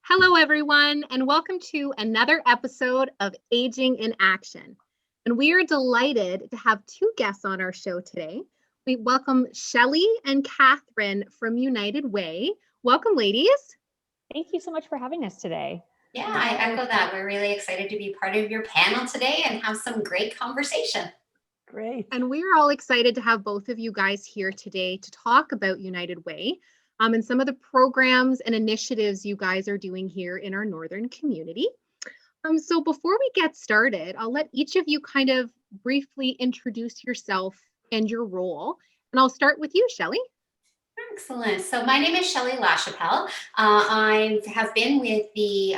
Hello, everyone, and welcome to another episode of Aging in Action. And we are delighted to have two guests on our show today. We welcome Shelley and Katherine from United Way. Welcome, ladies. Thank you so much for having us today. Yeah, I echo that. We're really excited to be part of your panel today and have some great conversation. Great. And we're all excited to have both of you guys here today to talk about United Way and some of the programs and initiatives you guys are doing here in our northern community. So before we get started, I'll let each of you kind of briefly introduce yourself and your role. And I'll start with you, Shelley. Excellent. So my name is Shelley Lachapelle. I have been with the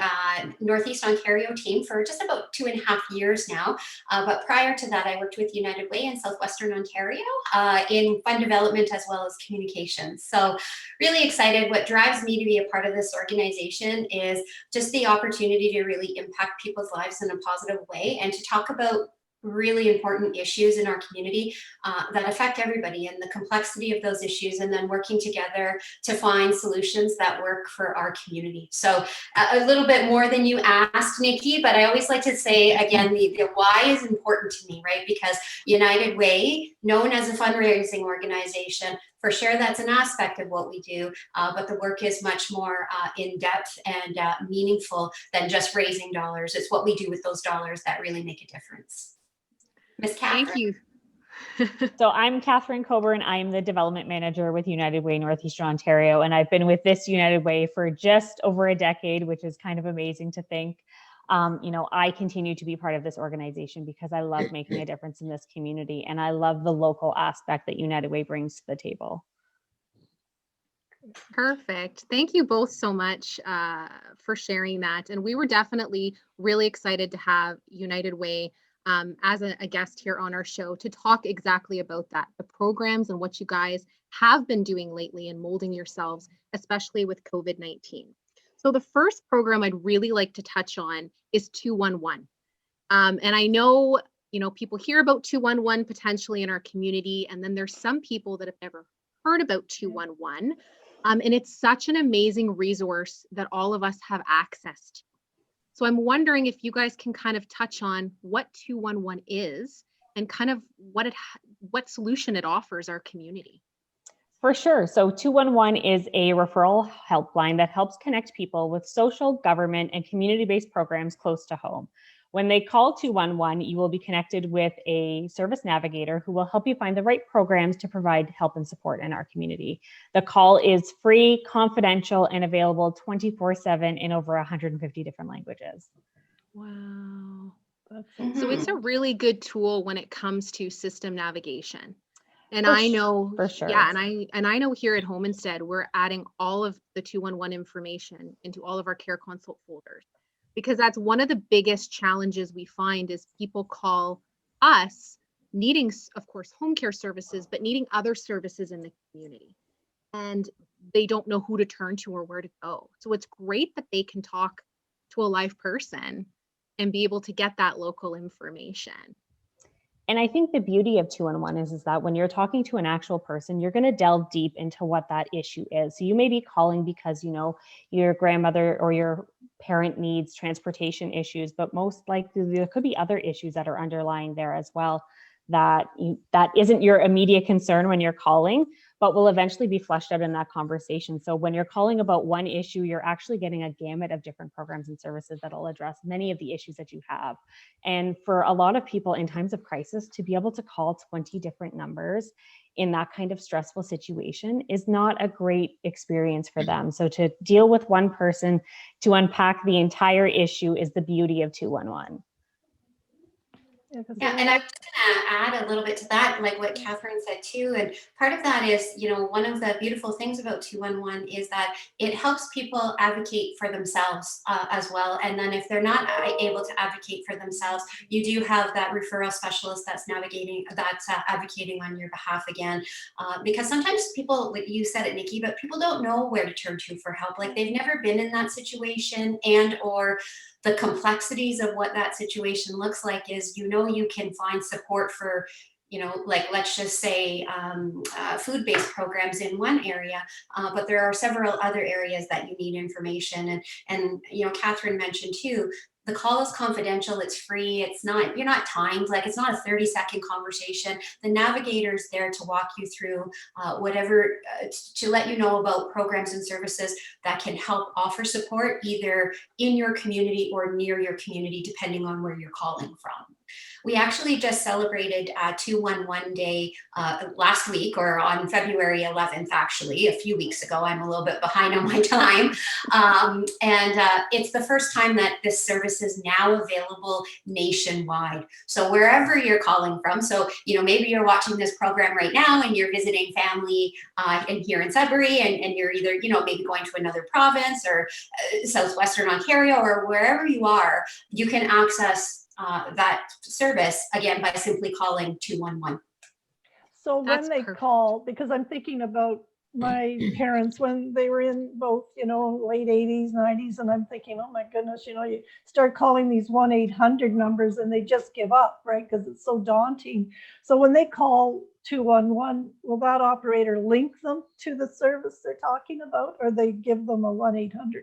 Northeast Ontario team for just about 2.5 years now. But prior to that, I worked with United Way in Southwestern Ontario in fund development as well as communications. So really excited. What drives me to be a part of this organization is just the opportunity to really impact people's lives in a positive way and to talk about really important issues in our community that affect everybody and the complexity of those issues, and then working together to find solutions that work for our community. So a little bit more than you asked, Nikki, but I always like to say, again, the why is important to me, right? Because United Way, known as a fundraising organization, for sure, that's an aspect of what we do, but the work is much more in depth and meaningful than just raising dollars. It's what we do with those dollars that really make a difference. Ms. Katherine? Thank you. So I'm Katherine Cockburn. I'm the development manager with United Way Northeastern Ontario, and I've been with this United Way for just over a decade, which is kind of amazing to think. I continue to be part of this organization because I love making a difference in this community, and I love the local aspect that United Way brings to the table. Perfect. Thank you both so much for sharing that. And we were definitely really excited to have United Way as a guest here on our show to talk exactly about that, the programs and what you guys have been doing lately and molding yourselves, especially with COVID-19. So the first program I'd really like to touch on is 211. And I know, people hear about 211 potentially in our community, and then there's some people that have never heard about 211. And it's such an amazing resource that all of us have access to. So I'm wondering if you guys can kind of touch on what 211 is and kind of what solution it offers our community. For sure. So 211 is a referral helpline that helps connect people with social, government, and community-based programs close to home. When they call 211, you will be connected with a service navigator who will help you find the right programs to provide help and support in our community. The call is free, confidential, and available 24/7 in over 150 different languages. Wow. So it's a really good tool when it comes to system navigation. And I know, for sure. Yeah, and I know here at Homestead, we're adding all of the 211 information into all of our care consult folders, because that's one of the biggest challenges we find is people call us needing, of course, home care services, but needing other services in the community. And they don't know who to turn to or where to go. So it's great that they can talk to a live person and be able to get that local information. And I think the beauty of 211 is that when you're talking to an actual person, you're going to delve deep into what that issue is. So you may be calling because, your grandmother or your parent needs transportation issues, but most likely there could be other issues that are underlying there as well that isn't your immediate concern when you're calling, but will eventually be fleshed out in that conversation. So when you're calling about one issue, you're actually getting a gamut of different programs and services that'll address many of the issues that you have. And for a lot of people in times of crisis, to be able to call 20 different numbers in that kind of stressful situation is not a great experience for them. So to deal with one person to unpack the entire issue is the beauty of 211. Yeah, and I was going to add a little bit to that, like what Katherine said too. And part of that is, one of the beautiful things about 211 is that it helps people advocate for themselves as well. And then if they're not able to advocate for themselves, you do have that referral specialist that's advocating on your behalf again. Because sometimes people, like you said it, Nikki, but people don't know where to turn to for help. Like they've never been in that situation, and or the complexities of what that situation looks like is, you can find support for like let's just say food-based programs in one area, but there are several other areas that you need information. And Catherine mentioned too, the call is confidential, it's free, you're not timed, like it's not a 30-second conversation. The navigator's there to walk you through whatever, to let you know about programs and services that can help offer support either in your community or near your community, depending on where you're calling from. We actually just celebrated 211 Day last week, or on February 11th, actually, a few weeks ago. I'm a little bit behind on my time. And it's the first time that this service is now available nationwide. So wherever you're calling from, so maybe you're watching this program right now and you're visiting family here in Sudbury, and you're either maybe going to another province or southwestern Ontario, or wherever you are, you can access that service again by simply calling 211. So when they call, because I'm thinking about my parents when they were in both, late 80s, 90s, and I'm thinking, oh my goodness, you start calling these 1-800 numbers and they just give up, right? Because it's so daunting. So when they call 211, will that operator link them to the service they're talking about, or they give them a 1-800 number?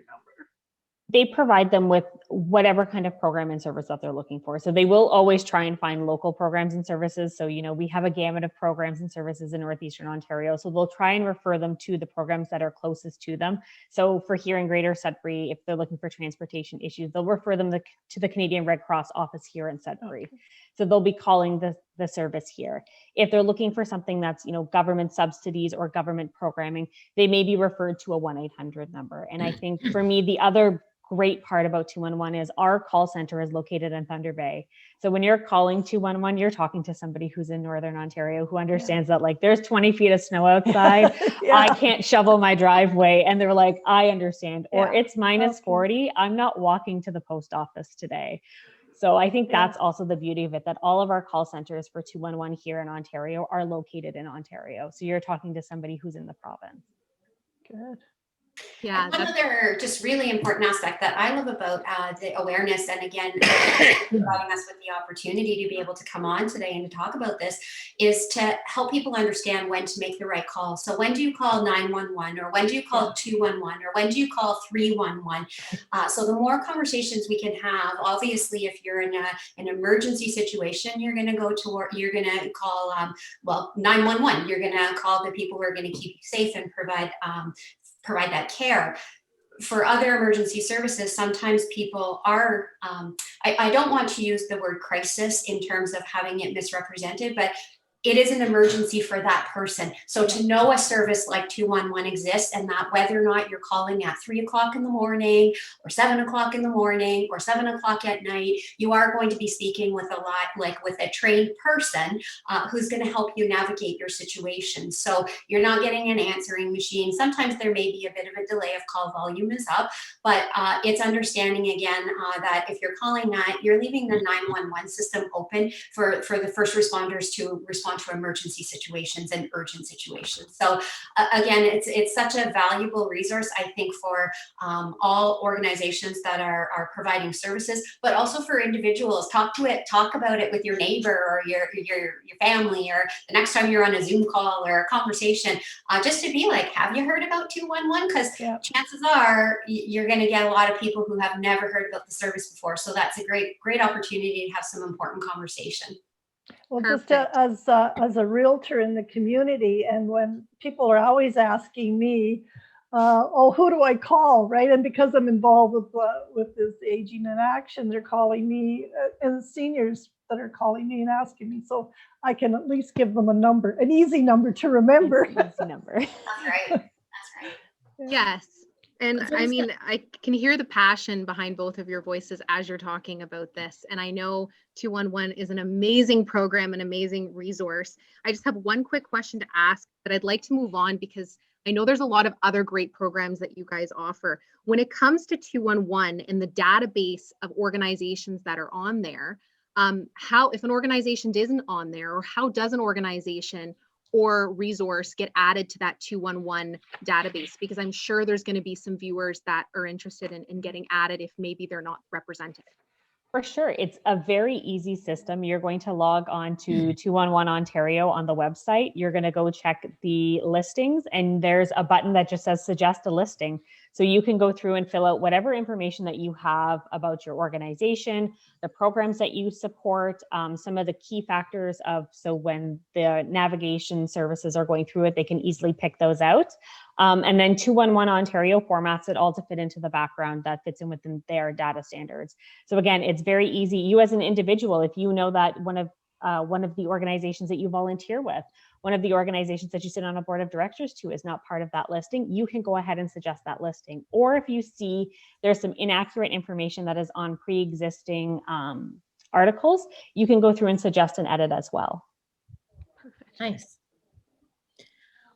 They provide them with whatever kind of program and service that they're looking for. So they will always try and find local programs and services. So, we have a gamut of programs and services in Northeastern Ontario. So they'll try and refer them to the programs that are closest to them. So for here in Greater Sudbury, if they're looking for transportation issues, they'll refer them to the Canadian Red Cross office here in Sudbury. Okay. So they'll be calling the service here. If they're looking for something that's, government subsidies or government programming, they may be referred to a 1-800 number. And I think for me, the other great part about 211 is our call center is located in Thunder Bay. So when you're calling 211, you're talking to somebody who's in Northern Ontario who understands that like there's 20 feet of snow outside. I can't shovel my driveway. And they're like, I understand. Or it's minus 40. I'm not walking to the post office today. So I think that's also the beauty of it, that all of our call centers for 211 here in Ontario are located in Ontario. So you're talking to somebody who's in the province. Good. Yeah. One other just really important aspect that I love about the awareness, and again, providing us with the opportunity to be able to come on today and to talk about this, is to help people understand when to make the right call. So when do you call 911, or when do you call 211, or when do you call 311? So the more conversations we can have, obviously, if you're in an emergency situation, you're going to call 911. You're going to call the people who are going to keep you safe and provide that care. For other emergency services, sometimes people are, I don't want to use the word crisis in terms of having it misrepresented, but it is an emergency for that person. So to know a service like 211 exists, and that whether or not you're calling at 3 o'clock in the morning or 7 o'clock in the morning or 7 o'clock at night, you are going to be speaking with with a trained person who's going to help you navigate your situation. So you're not getting an answering machine. Sometimes there may be a bit of a delay if call volume is up, but it's understanding again that if you're calling that, you're leaving the 911 system open for the first responders to respond to emergency situations and urgent situations. So again, it's such a valuable resource, I think, for all organizations that are providing services, but also for individuals. Talk about it with your neighbor or your family, or the next time you're on a Zoom call or a conversation, just to be like, have you heard about 211? Because chances are you're going to get a lot of people who have never heard about the service before. So that's a great opportunity to have some important conversation. Well, Perfect. Just as a realtor in the community, and when people are always asking me, who do I call, right? And because I'm involved with this Aging in Action, they're calling me, and seniors that are calling me and asking me, so I can at least give them a number, an easy number to remember. Easy number. That's right. That's right. Yes. And I mean, I can hear the passion behind both of your voices as you're talking about this. And I know 211 is an amazing program, an amazing resource. I just have one quick question to ask, but I'd like to move on because I know there's a lot of other great programs that you guys offer. When it comes to 211 and the database of organizations that are on there, if an organization isn't on there, or how does an organization or resource get added to that 211 database? Because I'm sure there's going to be some viewers that are interested in getting added if maybe they're not represented. For sure. It's a very easy system. You're going to log on to 211 Ontario on the website. You're going to go check the listings, and there's a button that just says suggest a listing. So you can go through and fill out whatever information that you have about your organization, the programs that you support, some of the key factors so when the navigation services are going through it, they can easily pick those out. And then 211 Ontario formats it all to fit into the background that fits in within their data standards. So again, it's very easy. You as an individual, if you know that one of the organizations that you volunteer with, one of the organizations that you sit on a board of directors to is not part of that listing, you can go ahead and suggest that listing. Or if you see there's some inaccurate information that is on pre-existing articles, you can go through and suggest and edit as well. Perfect. Nice.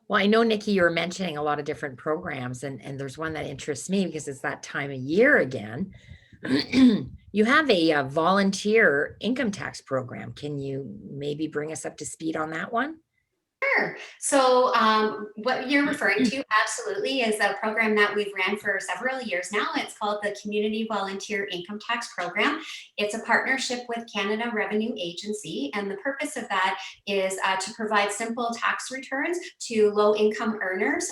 Well, I know, Nikki, you were mentioning a lot of different programs, and there's one that interests me because it's that time of year again. You have a volunteer income tax program. Can you maybe bring us up to speed on that one? Sure. So what you're referring to absolutely is a program that we've ran for several years now. It's called the Community Volunteer Income Tax Program. It's a partnership with Canada Revenue Agency, and the purpose of that is to provide simple tax returns to low-income earners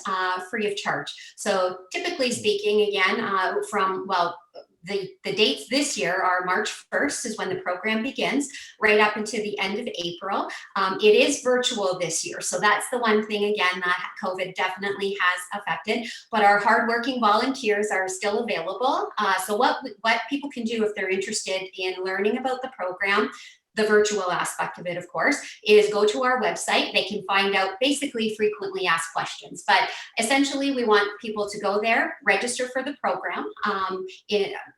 free of charge. So typically speaking, again, the dates this year are March 1st is when the program begins, right up until the end of April. It is virtual this year. So that's the one thing, again, that COVID definitely has affected, but our hardworking volunteers are still available. So what people can do if they're interested in learning about the program, the virtual aspect of it, of course, is go to our website. They can find out basically frequently asked questions. But essentially, we want people to go there, register for the program.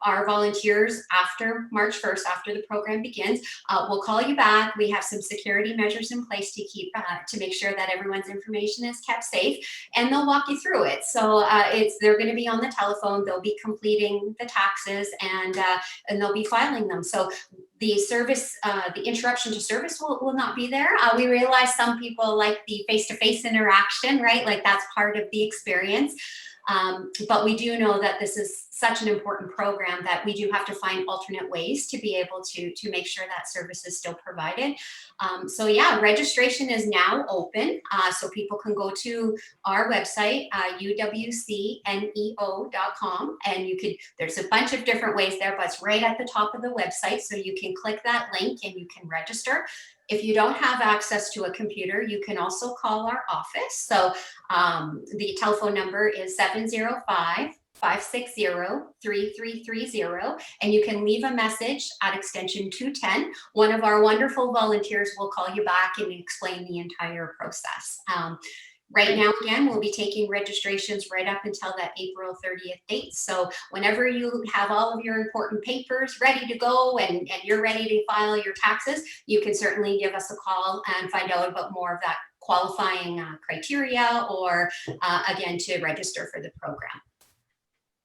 Our volunteers, after March 1st, after the program begins, will call you back. We have some security measures in place to keep to make sure that everyone's information is kept safe, and they'll walk you through it. So they're going to be on the telephone. They'll be completing the taxes, and they'll be filing them. So the service, the interruption to service will not be there. We realize some people like the face-to-face interaction, right? Like that's part of the experience. But we do know that this is such an important program that we do have to find alternate ways to be able to make sure that service is still provided. So yeah, registration is now open. So people can go to our website, uwcneo.com, and there's a bunch of different ways there, but it's right at the top of the website. So you can click that link and you can register. If you don't have access to a computer, you can also call our office. So the telephone number is 705-560-3330, and you can leave a message at extension 210. One of our wonderful volunteers will call you back and explain the entire process. Right now, again, we'll be taking registrations right up until that April 30th date. So whenever you have all of your important papers ready to go and you're ready to file your taxes, you can certainly give us a call and find out about more of that qualifying criteria, or again, to register for the program.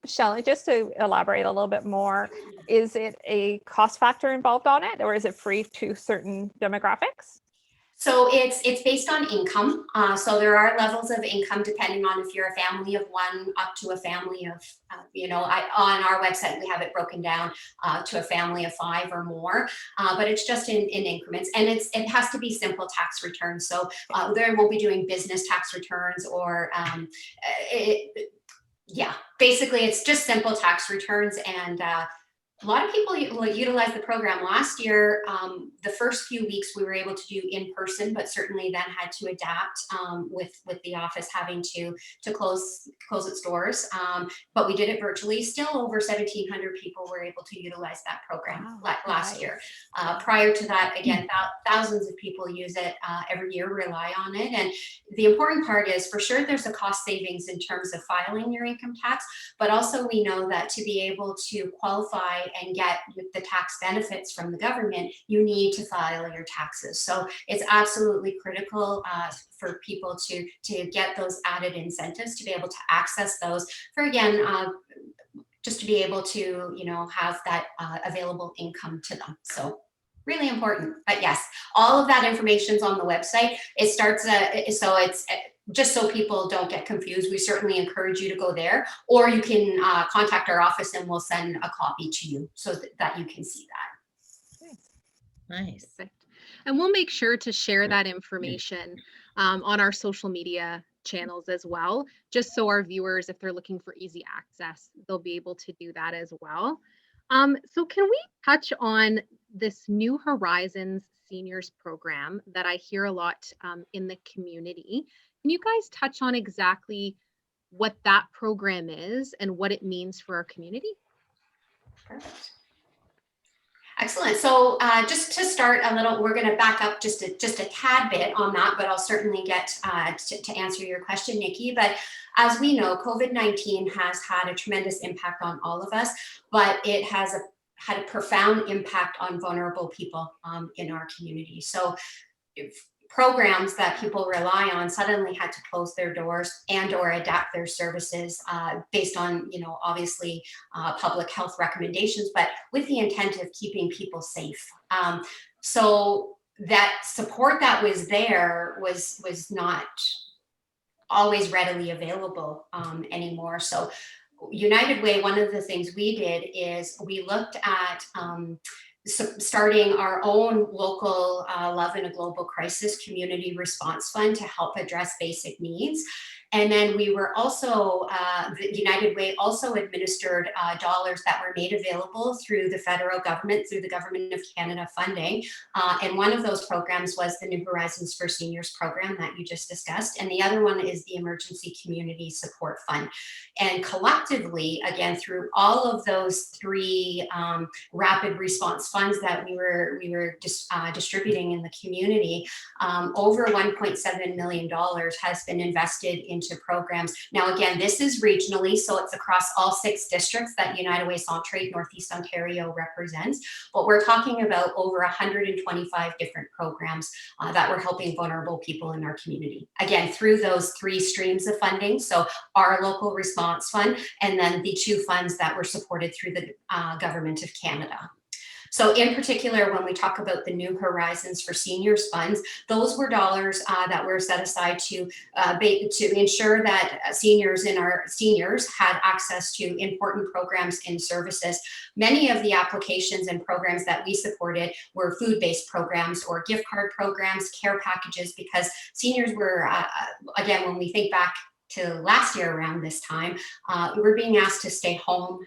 Shelley, just to elaborate a little bit more, is it a cost factor involved on it, or is it free to certain demographics? So it's based on income. So there are levels of income depending on if you're a family of one up to a family of, on our website, we have it broken down to a family of 5 or more, but it's just in increments, and it has to be simple tax returns. So there we'll be doing business tax returns, or basically it's just simple tax returns. And a lot of people utilize the program. Last year, the first few weeks we were able to do in person, but certainly then had to adapt with the office having to close its doors. But we did it virtually. Still over 1,700 people were able to utilize that program last year. Prior to that, again, thousands of people use it every year, rely on it. And the important part is, for sure, there's a cost savings in terms of filing your income tax, but also we know that to be able to qualify and get the tax benefits from the government, you need to file your taxes. So it's absolutely critical for people to get those added incentives, to be able to access those for, again, just to be able to, have that available income to them. So really important. But yes, all of that information is on the website. It starts, so it's just so people don't get confused, we certainly encourage you to go there, or you can contact our office and we'll send a copy to you so that you can see that. Nice. Perfect. And we'll make sure to share that information on our social media channels as well, just so our viewers, if they're looking for easy access, they'll be able to do that as well. So can we touch on this New Horizons Seniors program that I hear a lot in the community? Can you guys touch on exactly what that program is and what it means for our community? Perfect. Excellent. So just to start a little, we're going to back up just a tad bit on that, but I'll certainly get to answer your question, Nikki. But as we know, COVID-19 has had a tremendous impact on all of us, but it has had a profound impact on vulnerable people in our community. So programs that people rely on suddenly had to close their doors and or adapt their services based on, obviously public health recommendations, but with the intent of keeping people safe. So that support that was there was not always readily available anymore. So United Way, one of the things we did is we looked at starting our own local Love in a Global Crisis community response fund to help address basic needs. And then we were also, the United Way also administered dollars that were made available through the federal government, through the Government of Canada funding. And one of those programs was the New Horizons for Seniors program that you just discussed. And the other one is the Emergency Community Support Fund. And collectively, again, through all of those three rapid response funds that we were distributing in the community, over $1.7 million has been invested into programs. Now, again, this is regionally, so it's across all 6 districts that United Way Centraide, Northeast Ontario represents. But we're talking about over 125 different programs that we're helping vulnerable people in our community. Again, through those 3 streams of funding. So our local response fund, and then the 2 funds that were supported through the Government of Canada. So in particular, when we talk about the New Horizons for Seniors funds, those were dollars that were set aside to ensure that seniors had access to important programs and services. Many of the applications and programs that we supported were food-based programs or gift card programs, care packages, because seniors were, again, when we think back to last year around this time, we were being asked to stay home,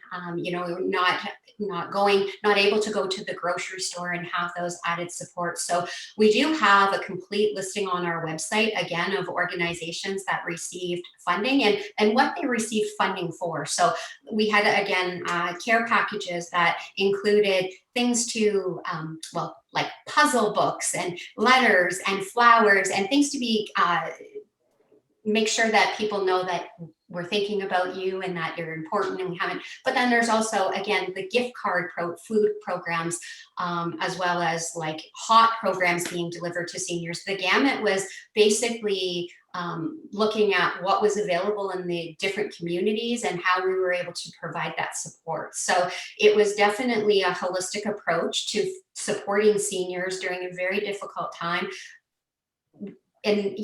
not able to go to the grocery store and have those added support. So we do have a complete listing on our website, again, of organizations that received funding and what they received funding for. So we had, again, care packages that included things to, like puzzle books and letters and flowers and things to be, make sure that people know that we're thinking about you and that you're important and we haven't. But then there's also, again, the gift card food programs, as well as like hot programs being delivered to seniors. The gamut was basically looking at what was available in the different communities and how we were able to provide that support. So it was definitely a holistic approach to supporting seniors during a very difficult time. And,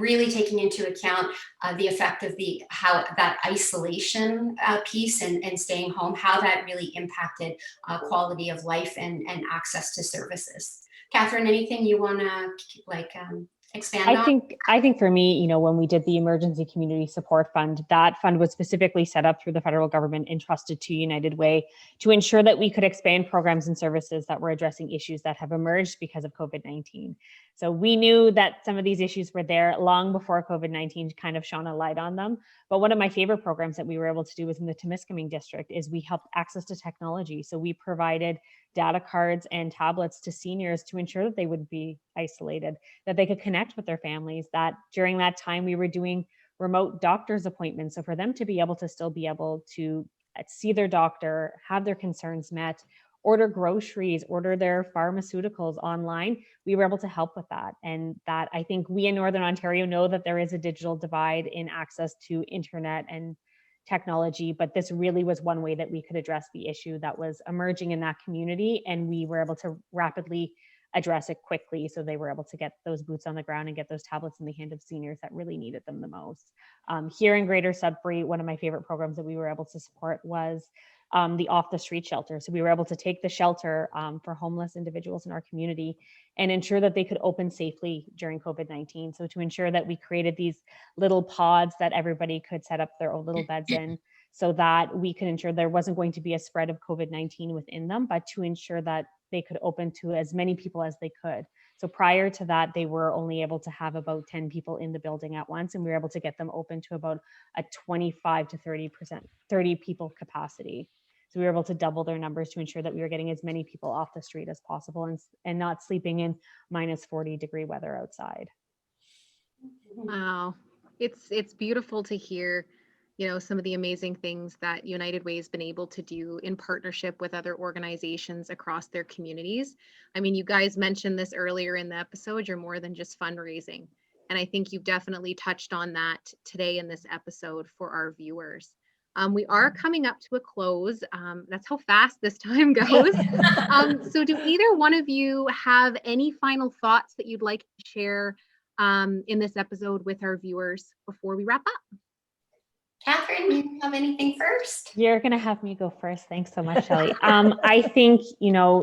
really taking into account the effect of how that isolation piece and staying home, how that really impacted quality of life and access to services. Catherine, anything you want to expand on? I think for me, when we did the Emergency Community Support Fund, that fund was specifically set up through the federal government, entrusted to United Way to ensure that we could expand programs and services that were addressing issues that have emerged because of COVID-19. So we knew that some of these issues were there long before COVID-19 kind of shone a light on them. But one of my favorite programs that we were able to do was in the Temiskaming district is we helped access to technology. So we provided data cards and tablets to seniors to ensure that they would be isolated, that they could connect with their families, that during that time we were doing remote doctor's appointments. So for them to be able to still be able to see their doctor, have their concerns met, order groceries, order their pharmaceuticals online, we were able to help with that. And that, I think we in Northern Ontario know that there is a digital divide in access to internet and technology, but this really was one way that we could address the issue that was emerging in that community. And we were able to rapidly address it quickly. So they were able to get those boots on the ground and get those tablets in the hand of seniors that really needed them the most. Here in Greater Sudbury, one of my favorite programs that we were able to support was the off the street shelter. So we were able to take the shelter for homeless individuals in our community and ensure that they could open safely during COVID-19. So to ensure that we created these little pods that everybody could set up their own little beds in, so that we could ensure there wasn't going to be a spread of COVID-19 within them, but to ensure that they could open to as many people as they could. So prior to that, they were only able to have about 10 people in the building at once, and we were able to get them open to about a 25 to 30 people capacity. So we were able to double their numbers to ensure that we were getting as many people off the street as possible and not sleeping in minus 40-degree weather outside. Wow. It's beautiful to hear, some of the amazing things that United Way has been able to do in partnership with other organizations across their communities. I mean, you guys mentioned this earlier in the episode, you're more than just fundraising. And I think you've definitely touched on that today in this episode for our viewers. We are coming up to a close. That's how fast this time goes. So do either one of you have any final thoughts that you'd like to share in this episode with our viewers before we wrap up? Catherine, you have anything first? You're going to have me go first. Thanks so much, Shelley. I think,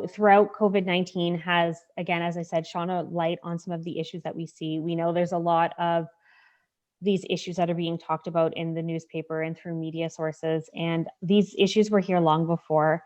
throughout COVID-19 has, again, as I said, shone a light on some of the issues that we see. We know there's a lot of these issues that are being talked about in the newspaper and through media sources. And these issues were here long before.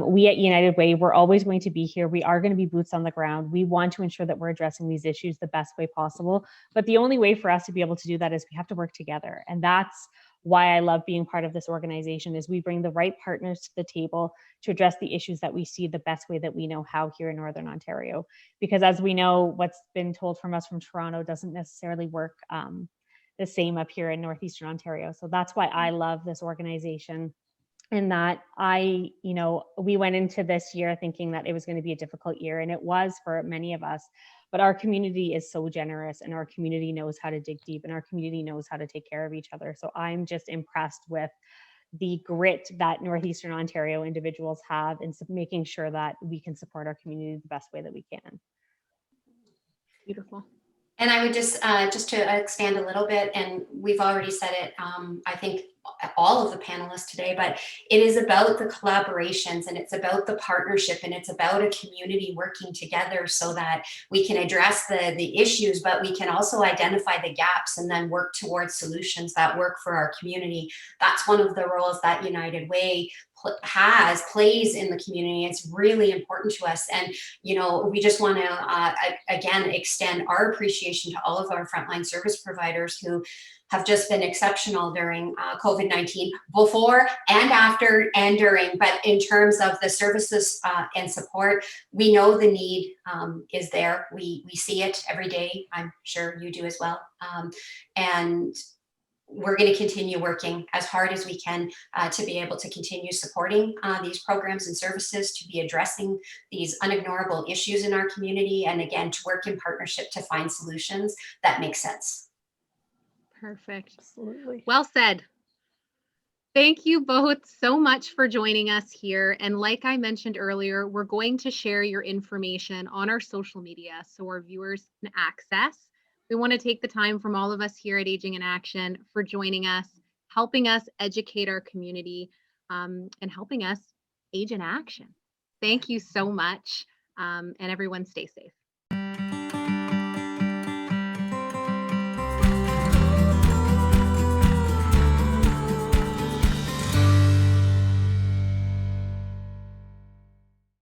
We at United Way, we're always going to be here. We are going to be boots on the ground. We want to ensure that we're addressing these issues the best way possible. But the only way for us to be able to do that is we have to work together. And that's why I love being part of this organization, is we bring the right partners to the table to address the issues that we see the best way that we know how here in Northern Ontario. Because as we know, what's been told from us from Toronto doesn't necessarily work the same up here in Northeastern Ontario. So that's why I love this organization. And that we went into this year thinking that it was going to be a difficult year, and it was for many of us. But our community is so generous, and our community knows how to dig deep, and our community knows how to take care of each other. So I'm just impressed with the grit that Northeastern Ontario individuals have in making sure that we can support our community the best way that we can. Beautiful. And I would just to expand a little bit, and we've already said it, I think all of the panelists today, but it is about the collaborations, and it's about the partnership, and it's about a community working together so that we can address the issues, but we can also identify the gaps and then work towards solutions that work for our community. That's one of the roles that United Way plays in the community. It's really important to us, and we just want to again extend our appreciation to all of our frontline service providers who have just been exceptional during COVID-19, before and after and during. But in terms of the services and support, we know the need is there. We see it every day. I'm sure you do as well, and we're going to continue working as hard as we can to be able to continue supporting these programs and services, to be addressing these unignorable issues in our community, and again, to work in partnership to find solutions that make sense. Perfect. Absolutely. Well said. Thank you both so much for joining us here. And like I mentioned earlier, we're going to share your information on our social media so our viewers can access. We want to take the time from all of us here at Aging in Action for joining us, helping us educate our community, and helping us age in action. Thank you so much. And everyone stay safe.